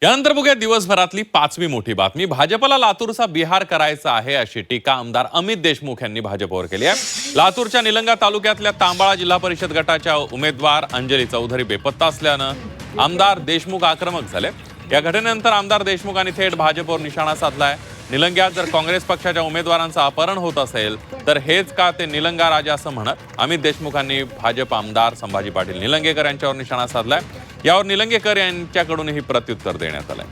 यानंतर बघूया दिवसभरातली पाचवी मोठी बातमी। भाजपला लातूरचा बिहार करायचा आहे अशी टीका आमदार अमित देशमुख यांनी भाजपवर केली आहे। लातूरच्या निलंगा तालुक्यातल्या तांबाळा जिल्हा परिषद गटाच्या उमेदवार अंजली चौधरी बेपत्ता असल्यानं आमदार देशमुख आक्रमक झाले। या घटनेनंतर आमदार देशमुखांनी थेट भाजपवर निशाणा साधलाय। निलंग्यात जर काँग्रेस पक्षाच्या उमेदवारांचं अपहरण होत असेल तर हेच का ते निलंगा राजा असं म्हणत अमित देशमुखांनी भाजप आमदार संभाजी पाटील निलंगेकर यांच्यावर निशाणा साधलाय। यावर निलंगेकर यांच्याकडूनही प्रत्युत्तर देण्यात आलंय।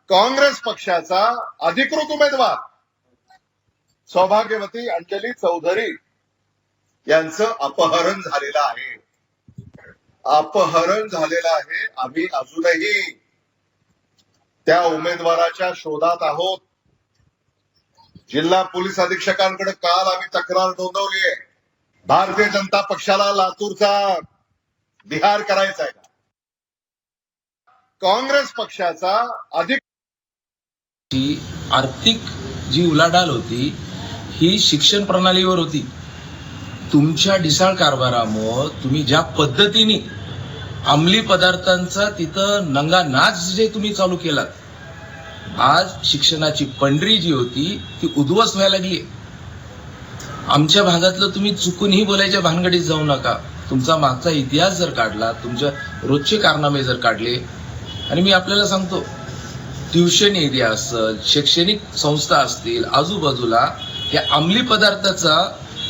काँग्रेस पक्षाचा अधिकृत उमेदवार सौभाग्यवती अंजली चौधरी यांचं अपहरण झालेलं आहे। आम्ही अजूनही त्या उमेदवाराच्या शोधात आहोत। जिल्हा पोलीस अधीक्षकांकडे काल आम्ही तक्रार नोंदवली आहे। भारतीय जनता पक्षाला लातूरचा बिहार करायचा आहे का? काँग्रेस पक्षाचा आर्थिक जी उलाढाल होती ही शिक्षण प्रणालीवर होती। तुमच्या ढिसाळ कारभारामुळे तुम्ही ज्या पद्धतीने अंमली पदार्थांचा तिथं नंगा नाच जे तुम्ही चालू केलात, आज शिक्षणाची पंढरी जी होती ती उद्ध्वस्त व्हायला लागली। आमच्या भागातलं तुम्ही चुकूनही बोलायच्या भानगडीत जाऊ नका। तुमचा मागचा इतिहास जर काढला, तुमच्या रोजचे कारनामे जर काढले, आणि मी आपल्याला सांगतो ट्युशन एरिया असेल, शैक्षणिक संस्था असतील, आजूबाजूला या अंमली पदार्थाचा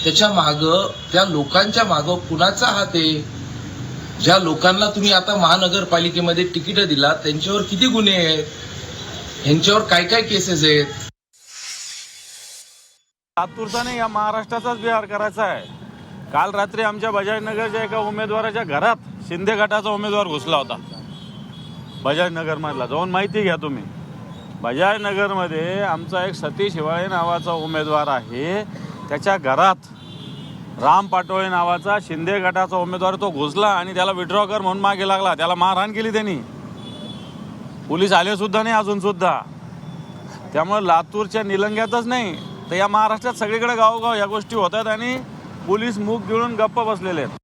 त्याच्या मागं त्या लोकांच्या मागं कुणाचा हात आहे? ज्या लोकांना तुम्ही आता महानगरपालिकेमध्ये तिकीट दिला त्यांच्यावर किती गुन्हे आहेत, ह्यांच्यावर काय काय केसेस आहेत? लातूरचा नाही, या महाराष्ट्राचाच बिहार करायचा आहे। काल रात्री आमच्या बजाजनगरच्या एका उमेदवाराच्या घरात शिंदे गटाचा उमेदवार घुसला होता। बजाजनगर मधला जाऊन माहिती घ्या तुम्ही। बजाजनगरमध्ये आमचा एक सतीश हिवाळे नावाचा उमेदवार आहे, त्याच्या घरात राम पाटोळे नावाचा शिंदे गटाचा उमेदवार तो घुसला आणि त्याला विड्रॉ कर म्हणून मागे लागला। त्याला मारहाण केली त्यांनी, पोलीस आले सुद्धा नाही अजून सुद्धा। त्यामुळे लातूरच्या निलंग्यातच नाही तर या महाराष्ट्रात सगळीकडे गावोगाव या गोष्टी होतात आणि पोलीस मूग गिळून गप्प बसलेले आहेत।